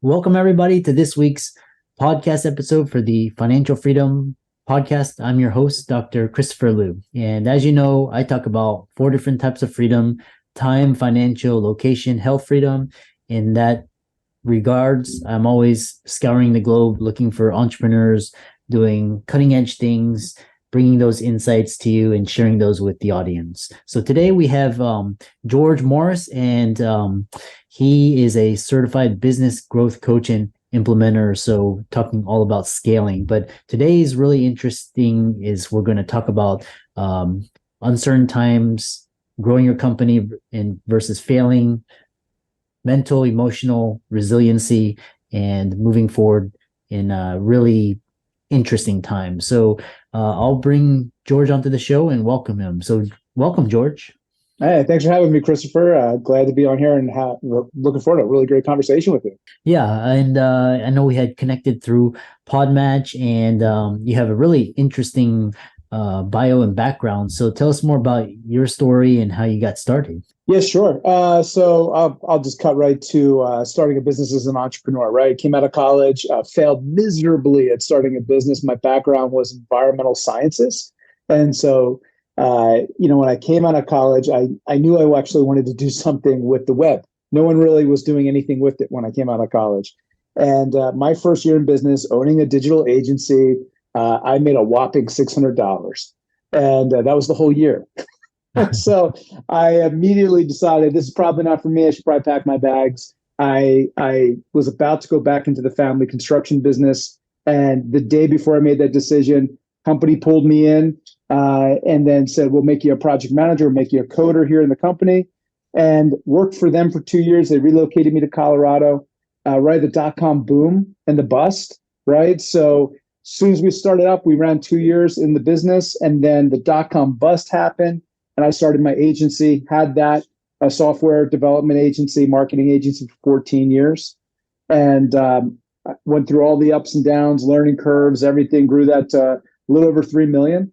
Welcome, everybody, to this week's podcast episode for the Financial Freedom Podcast. I'm your host, Dr. Christopher Liu. And as you know, I talk about four different types of freedom: time, financial, location, health freedom. In that regards, I'm always scouring the globe looking for entrepreneurs doing cutting edge things, bringing those insights to you and sharing those with the audience. So today we have George Morris, and he is a certified business growth coach and implementer. So talking all about scaling. But today is really interesting. Is we're going to talk about uncertain times, growing your company and versus failing, mental, emotional resiliency, and moving forward in a really interesting time. So I'll bring George onto the show and welcome him. So welcome, George. Hey, thanks for having me, Christopher. Glad to be on here and looking forward to a really great conversation with you. Yeah, and I know we had connected through Podmatch, and you have a really interesting bio and background. So tell us more about your story and how you got started. Yeah, sure. So I'll just cut right to starting a business as an entrepreneur, right? Came out of college, failed miserably at starting a business. My background was environmental sciences. And so, when I came out of college, I knew I actually wanted to do something with the web. No one really was doing anything with it when I came out of college. And my first year in business, owning a digital agency, I made a whopping $600. And that was the whole year. So I immediately decided this is probably not for me. I should probably pack my bags. I was about to go back into the family construction business. And the day before I made that decision, company pulled me in and then said, we'll make you a project manager, we'll make you a coder here in the company, and worked for them for 2 years. They relocated me to Colorado, right at the dotcom boom and the bust, right? So as soon as we started up, we ran 2 years in the business, and then the dotcom bust happened. And I started my agency, had that, a software development agency, marketing agency for 14 years. And went through all the ups and downs, learning curves, everything, grew that to a little over 3 million.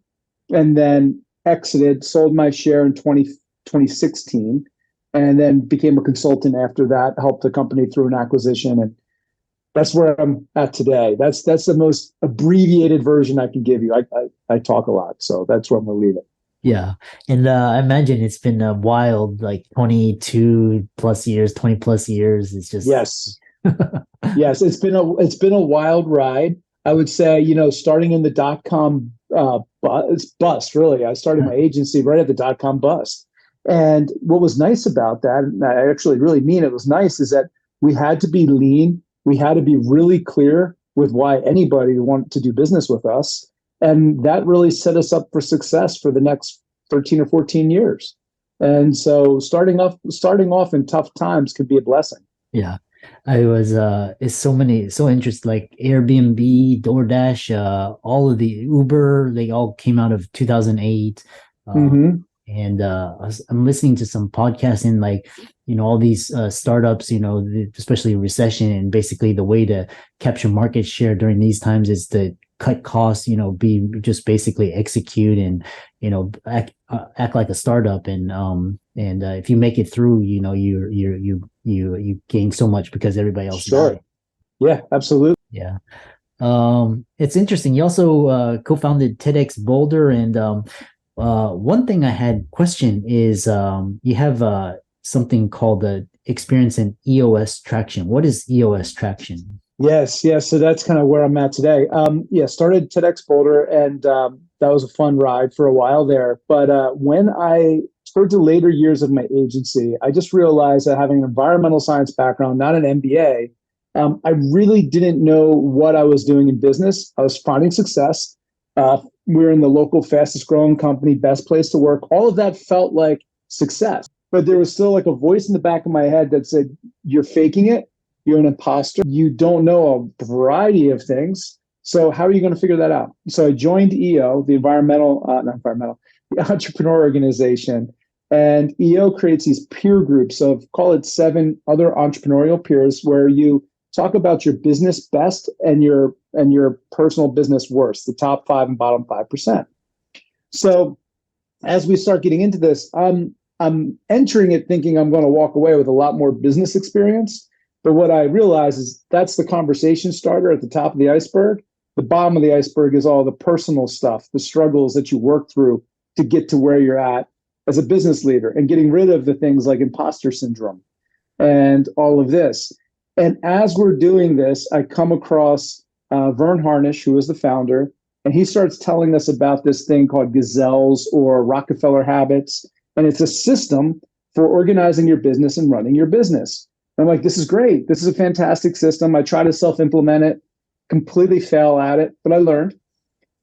And then exited, sold my share in 2016, and then became a consultant after that, helped the company through an acquisition. And that's where I'm at today. That's the most abbreviated version I can give you. I talk a lot, so that's where I'm going to leave it. Yeah. And I imagine it's been a wild, like 22 plus years, 20 plus years. It's just. Yes. Yes. It's been a wild ride. I would say, starting in the dot-com bust, really. I started my agency right at the dot-com bust. And what was nice about that, and I actually really mean it was nice, is that we had to be lean. We had to be really clear with why anybody wanted to do business with us. And that really set us up for success for the next 13 or 14 years. And so starting off in tough times could be a blessing. Yeah. I was it's so interesting, like Airbnb, DoorDash, all of the Uber, they all came out of 2008. And I'm listening to some podcasts in, like, all these startups, especially recession, and basically the way to capture market share during these times is to cut costs, be just basically execute and, act like a startup. And if you make it through, you gain so much because everybody else. Sure. Died. Yeah, absolutely. Yeah. It's interesting. You also co-founded TEDx Boulder, and one thing I had question is you have something called the experience in EOS Traction. What is EOS Traction? Yes. So that's kind of where I'm at today. Started TEDx Boulder, and that was a fun ride for a while there. But when I towards the later years of my agency, I just realized that having an environmental science background, not an MBA, I really didn't know what I was doing in business. I was finding success. We were in the local fastest growing company, best place to work. All of that felt like success. But there was still like a voice in the back of my head that said, you're faking it. You're an imposter. You don't know a variety of things. So how are you going to figure that out? So I joined EO, the the entrepreneur organization. And EO creates these peer groups of, call it 7 other entrepreneurial peers, where you talk about your business best and your personal business worst, the top 5 and bottom 5%. So as we start getting into this, I'm entering it thinking I'm going to walk away with a lot more business experience. But what I realize is that's the conversation starter at the top of the iceberg. The bottom of the iceberg is all the personal stuff, the struggles that you work through to get to where you're at as a business leader, and getting rid of the things like imposter syndrome and all of this. And as we're doing this, I come across Vern Harnish, who is the founder, and he starts telling us about this thing called gazelles or Rockefeller habits. And it's a system for organizing your business and running your business. And I'm like, this is great. This is a fantastic system. I try to self-implement it, completely fail at it, but I learned.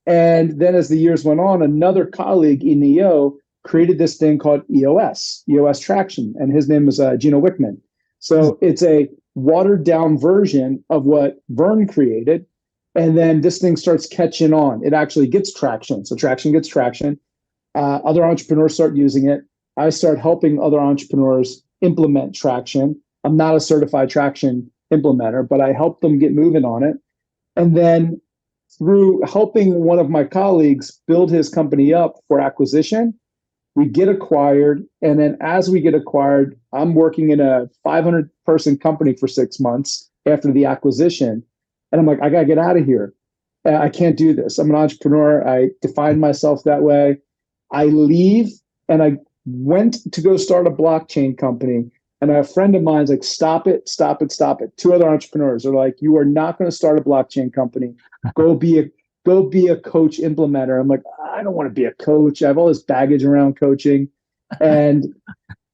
And then as the years went on, another colleague in EO created this thing called EOS Traction. And his name was Gino Wickman. So it's a watered down version of what Vern created. And then this thing starts catching on. It actually gets traction. So traction gets traction. Other entrepreneurs start using it. I start helping other entrepreneurs implement traction. I'm not a certified traction implementer, but I help them get moving on it. And then through helping one of my colleagues build his company up for acquisition, we get acquired. And then as we get acquired, I'm working in a 500-person company for 6 months after the acquisition. And I'm like, I got to get out of here. I can't do this. I'm an entrepreneur. I define myself that way. I leave and I went to go start a blockchain company. And a friend of mine's like, stop it. Two other entrepreneurs are like, you are not going to start a blockchain company. Go be a coach implementer. I'm like, I don't want to be a coach. I have all this baggage around coaching. And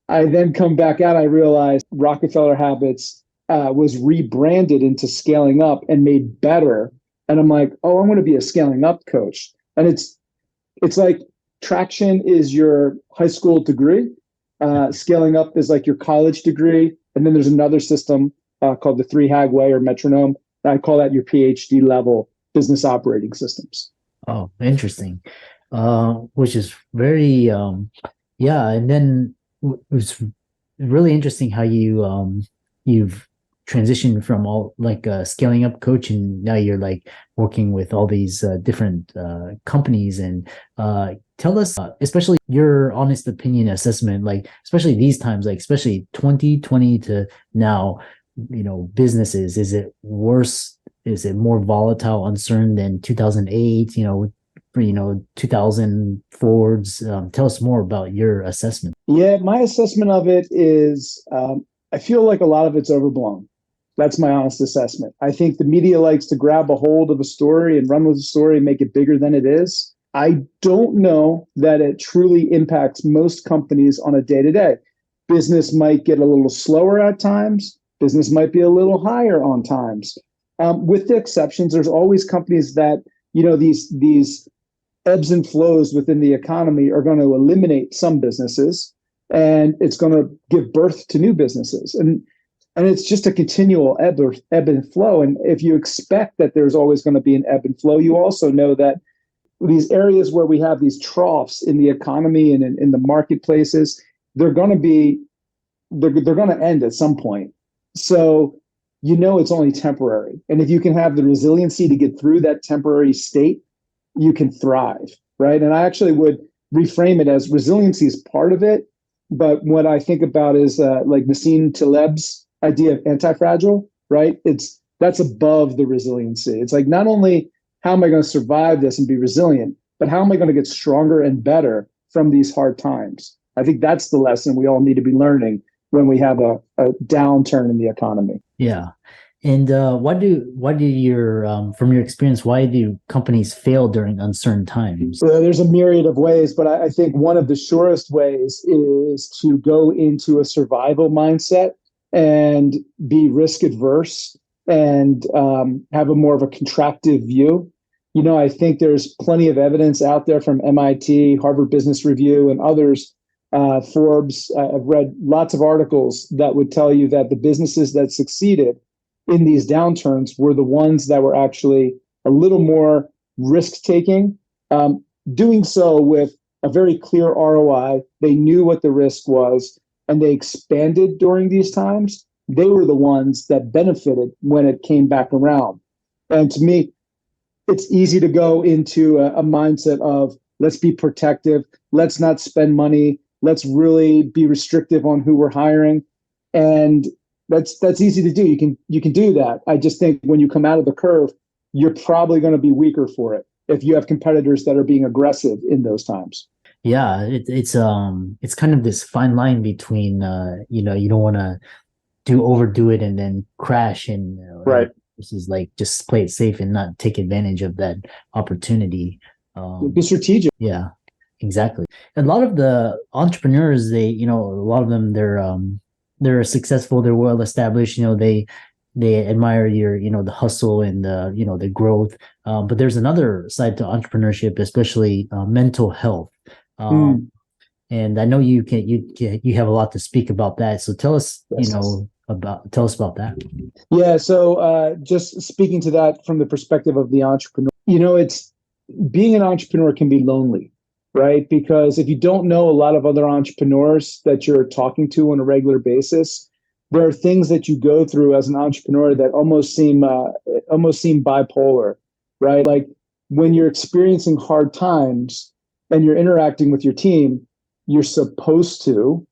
I then come back out. I realized Rockefeller Habits was rebranded into Scaling Up and made better. And I'm like, oh, I'm going to be a Scaling Up coach. And it's like Traction is your high school degree. Scaling Up is like your college degree. And then there's another system called the 3-HAG way or metronome. I call that your PhD level business operating systems. Oh, interesting. Which is very, yeah. And then it was really interesting how you've transitioned from all like Scaling Up coach, and now you're like working with all these different companies. And tell us, especially your honest opinion assessment, like especially these times, like especially 2020 to now, businesses, is it worse? Is it more volatile, uncertain than 2008, 2000 forwards? Tell us more about your assessment. Yeah, my assessment of it is I feel like a lot of it's overblown. That's my honest assessment. I think the media likes to grab a hold of a story and run with the story and make it bigger than it is. I don't know that it truly impacts most companies on a day-to-day. Business might get a little slower at times. Business might be a little higher on times. With the exceptions, there's always companies that, these ebbs and flows within the economy are going to eliminate some businesses, and it's going to give birth to new businesses. And it's just a continual ebb and flow. And if you expect that there's always going to be an ebb and flow, you also know that these areas where we have these troughs in the economy and in the marketplaces, they're going to end at some point. So it's only temporary. And if you can have the resiliency to get through that temporary state, you can thrive, right? And I actually would reframe it as resiliency is part of it. But what I think about is like Nassim Taleb's idea of anti-fragile, right? That's above the resiliency. It's like, not only how am I going to survive this and be resilient, but how am I going to get stronger and better from these hard times? I think that's the lesson we all need to be learning when we have a downturn in the economy. Yeah. And from your experience, why do companies fail during uncertain times? Well, there's a myriad of ways, but I think one of the surest ways is to go into a survival mindset and be risk adverse and have a more of a contractive view. I think there's plenty of evidence out there from MIT, Harvard Business Review, and others, Forbes. I've read lots of articles that would tell you that the businesses that succeeded in these downturns were the ones that were actually a little more risk-taking, doing so with a very clear ROI. They knew what the risk was, and they expanded during these times. They were the ones that benefited when it came back around. And to me, it's easy to go into a mindset of, let's be protective, let's not spend money, let's really be restrictive on who we're hiring. And That's easy to do. You can do that. I just think when you come out of the curve, you're probably going to be weaker for it if you have competitors that are being aggressive in those times. Yeah, it's kind of this fine line between you know, you don't want to overdo it and then crash, and Right. versus like just play it safe and not take advantage of that opportunity. Be strategic. Yeah, exactly. A lot of the entrepreneurs, they, you know, a lot of them, they're successful, they're well established, you know, they admire your, you know, the hustle and the, you know, the growth. But there's another side to entrepreneurship, especially mental health. Mm. And I know you have a lot to speak about that. So tell us, you Yes. know, tell us about that. Yeah. So just speaking to that from the perspective of the entrepreneur, you know, it's being an entrepreneur can be lonely, right? Because if you don't know a lot of other entrepreneurs that you're talking to on a regular basis, there are things that you go through as an entrepreneur that almost seem bipolar, right? Like when you're experiencing hard times and you're interacting with your team, you're supposed to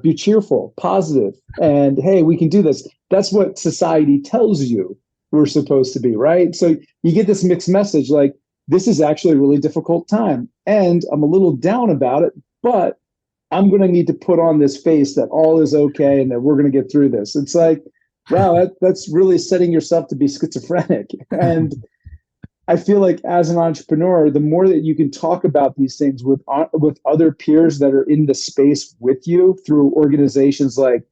be cheerful, positive, and hey, we can do this. That's what society tells you we're supposed to be, right? So you get this mixed message like, this is actually a really difficult time and I'm a little down about it, but I'm going to need to put on this face that all is okay and that we're going to get through this. It's like, wow, that's really setting yourself to be schizophrenic. And I feel like as an entrepreneur, the more that you can talk about these things with other peers that are in the space with you through organizations like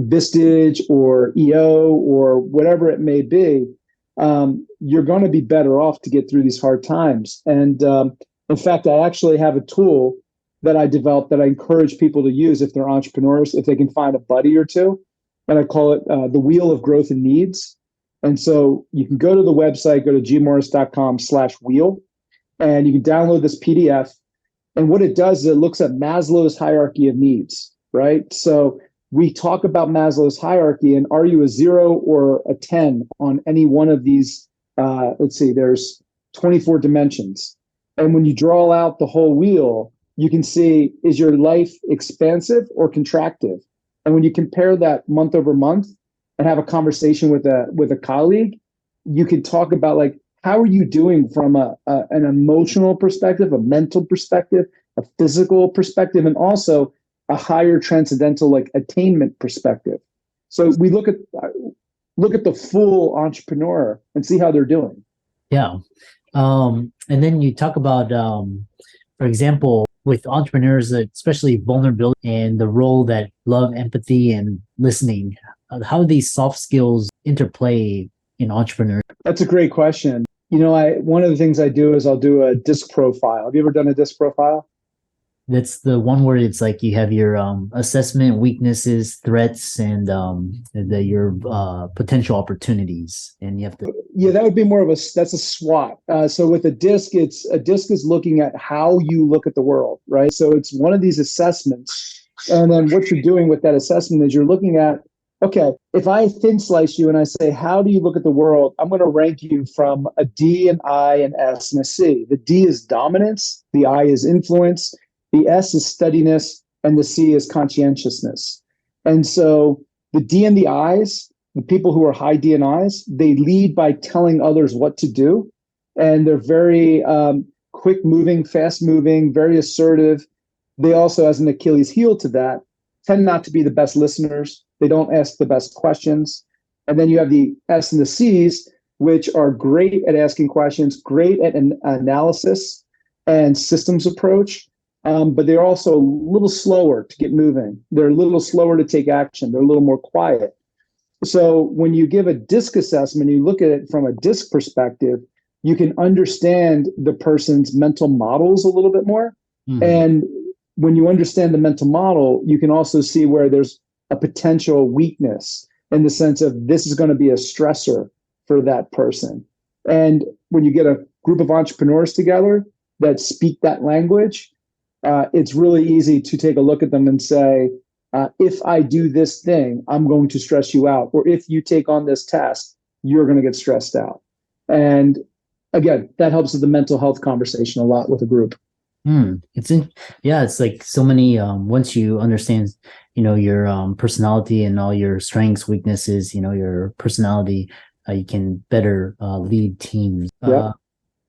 Vistage or EO or whatever it may be, you're going to be better off to get through these hard times. And in fact, I actually have a tool that I developed that I encourage people to use if they're entrepreneurs, if they can find a buddy or two. And I call it the Wheel of Growth and Needs. And so you can go to the website, go to gmorris.com/wheel, and you can download this PDF. And what it does is it looks at Maslow's hierarchy of needs, right? So we talk about Maslow's hierarchy, and are you a 0 or a 10 on any one of these? Let's see, there's 24 dimensions. And when you draw out the whole wheel, you can see, is your life expansive or contractive? And when you compare that month over month and have a conversation with a colleague, you can talk about like, how are you doing from an emotional perspective, a mental perspective, a physical perspective, and also a higher transcendental like attainment perspective. So we look at the full entrepreneur and see how they're doing. Yeah. And then you talk about, for example, with entrepreneurs, especially vulnerability and the role that love, empathy, and listening, how these soft skills interplay in entrepreneurs. That's a great question. You know, one of the things I do is I'll do a disc profile. Have you ever done a disc profile? That's the one where it's like you have your assessment, weaknesses, threats, and your potential opportunities, and you have to. Yeah, that would be more of that's a SWOT. So with a disc is looking at how you look at the world, right? So it's one of these assessments, and then what you're doing with that assessment is you're looking at, okay, if I thin slice you and I say, how do you look at the world? I'm going to rank you from a D, an I, an S, and a C. The D is dominance, the I is influence, the S is steadiness, and the C is conscientiousness. And so the D and the I's, the people who are high D and I's, they lead by telling others what to do. And they're very quick moving, fast moving, very assertive. They also, as an Achilles heel to that, tend not to be the best listeners. They don't ask the best questions. And then you have the S and the C's, which are great at asking questions, great at an analysis and systems approach. But they're also a little slower to get moving. They're a little slower to take action. They're a little more quiet. So when you give a DISC assessment, you look at it from a DISC perspective, you can understand the person's mental models a little bit more. Mm-hmm. And when you understand the mental model, you can also see where there's a potential weakness in the sense of this is going to be a stressor for that person. And when you get a group of entrepreneurs together that speak that language, it's really easy to take a look at them and say, if I do this thing, I'm going to stress you out. Or if you take on this task, you're going to get stressed out. And again, that helps with the mental health conversation a lot with a group. Yeah, it's like so many, once you understand, your personality and all your strengths, weaknesses, your personality, you can better lead teams. Yeah.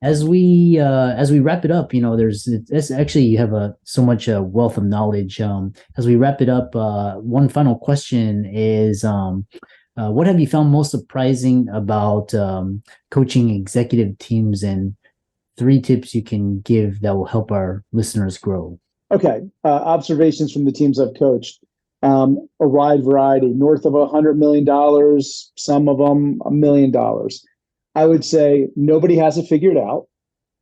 As we wrap it up, it's actually you have so much wealth of knowledge. As we wrap it up, one final question is, what have you found most surprising about coaching executive teams, and 3 tips you can give that will help our listeners grow? Okay. Observations from the teams I've coached. A wide variety, north of $100 million, some of them $1 million. I would say nobody has it figured out.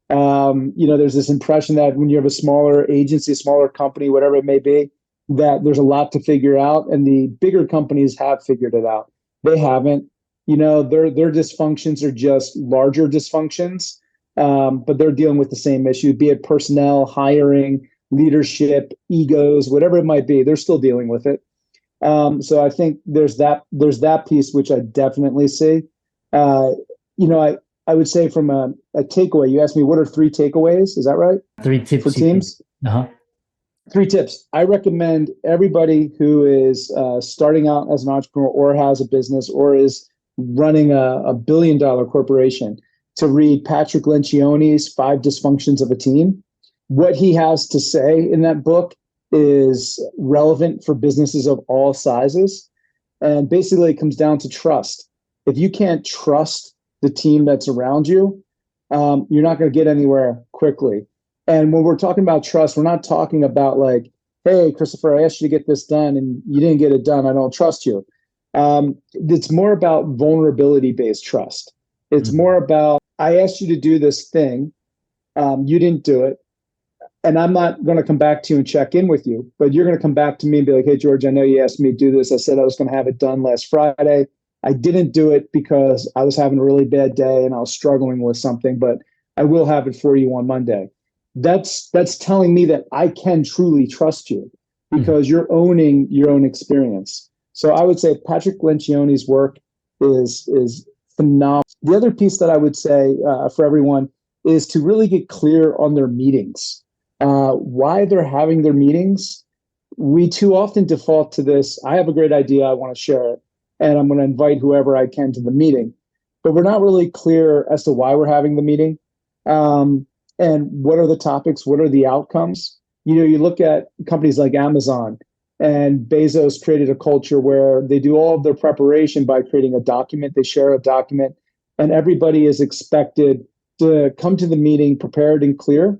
There's this impression that when you have a smaller agency, a smaller company, whatever it may be, that there's a lot to figure out, and the bigger companies have figured it out. They haven't. Their dysfunctions are just larger dysfunctions, but they're dealing with the same issue, be it personnel, hiring, leadership, egos, whatever it might be. They're still dealing with it. So I think there's that piece which I definitely see. I would say from a takeaway, you asked me what are 3 takeaways? Is that right? 3 tips For teams? uh-huh. 3 tips. I recommend everybody who is starting out as an entrepreneur or has a business or is running a billion-dollar corporation to read Patrick Lencioni's 5 Dysfunctions of a Team. What he has to say in that book is relevant for businesses of all sizes. And basically, it comes down to trust. If you can't trust the team that's around you, you're not going to get anywhere quickly. And when we're talking about trust, we're not talking about like, hey, Christopher, I asked you to get this done and you didn't get it done. I don't trust you. It's more about vulnerability-based trust. It's more about, I asked you to do this thing. You didn't do it. And I'm not going to come back to you and check in with you, but you're going to come back to me and be like, hey, George, I know you asked me to do this. I said I was going to have it done last Friday. I didn't do it because I was having a really bad day and I was struggling with something, but I will have it for you on Monday. That's telling me that I can truly trust you because you're owning your own experience. So I would say Patrick Lencioni's work is phenomenal. The other piece that I would say for everyone is to really get clear on their meetings. Why they're having their meetings. We too often default to this. I have a great idea. I want to share it. And I'm going to invite whoever I can to the meeting. But we're not really clear as to why we're having the meeting. And what are the topics? What are the outcomes? You look at companies like Amazon, and Bezos created a culture where they do all of their preparation by creating a document. They share a document, and everybody is expected to come to the meeting prepared and clear.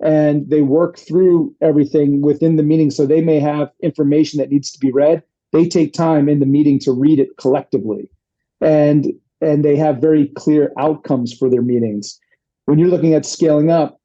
And they work through everything within the meeting. So they may have information that needs to be read. They take time in the meeting to read it collectively. And they have very clear outcomes for their meetings. When you're looking at scaling up,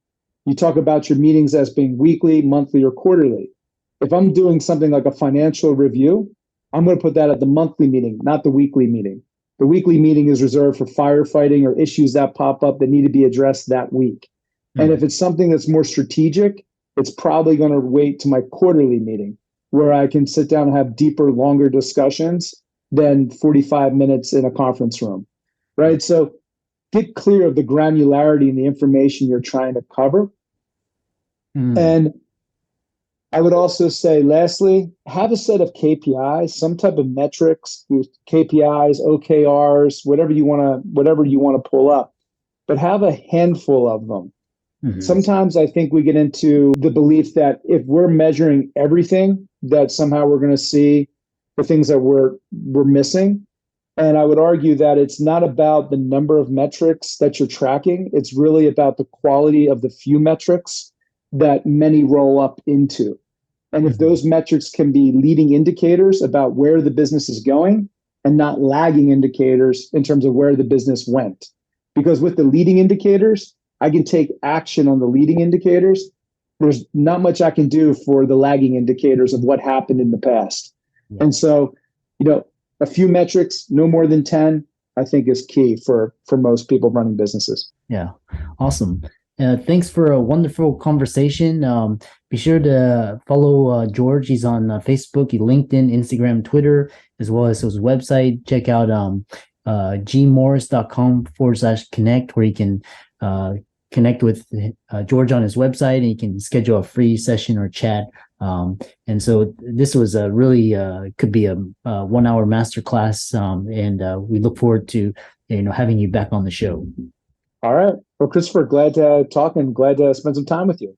you talk about your meetings as being weekly, monthly, or quarterly. If I'm doing something like a financial review, I'm going to put that at the monthly meeting, not the weekly meeting. The weekly meeting is reserved for firefighting or issues that pop up that need to be addressed that week. And if it's something that's more strategic, it's probably going to wait to my quarterly meeting where I can sit down and have deeper, longer discussions than 45 minutes in a conference room, right? So get clear of the granularity and the information you're trying to cover. And I would also say, lastly, have a set of KPIs, some type of metrics, KPIs, OKRs, whatever you want to pull up, but have a handful of them. Sometimes I think we get into the belief that if we're measuring everything, that somehow we're going to see the things that we're missing. And I would argue that it's not about the number of metrics that you're tracking. It's really about the quality of the few metrics that many roll up into. And if those metrics can be leading indicators about where the business is going and not lagging indicators in terms of where the business went. Because with the leading indicators, I can take action on the leading indicators. There's not much I can do for the lagging indicators of what happened in the past. And so, a few metrics, no more than 10, I think is key for most people running businesses. Yeah, awesome. Thanks for a wonderful conversation. Be sure to follow George. He's on Facebook, LinkedIn, Instagram, Twitter, as well as his website. Check out gmorris.com/connect, where you can connect with George on his website, and you can schedule a free session or chat. And so this was a really could be a 1 hour masterclass, and we look forward to having you back on the show. All right. Well, Christopher, glad to talk and glad to spend some time with you.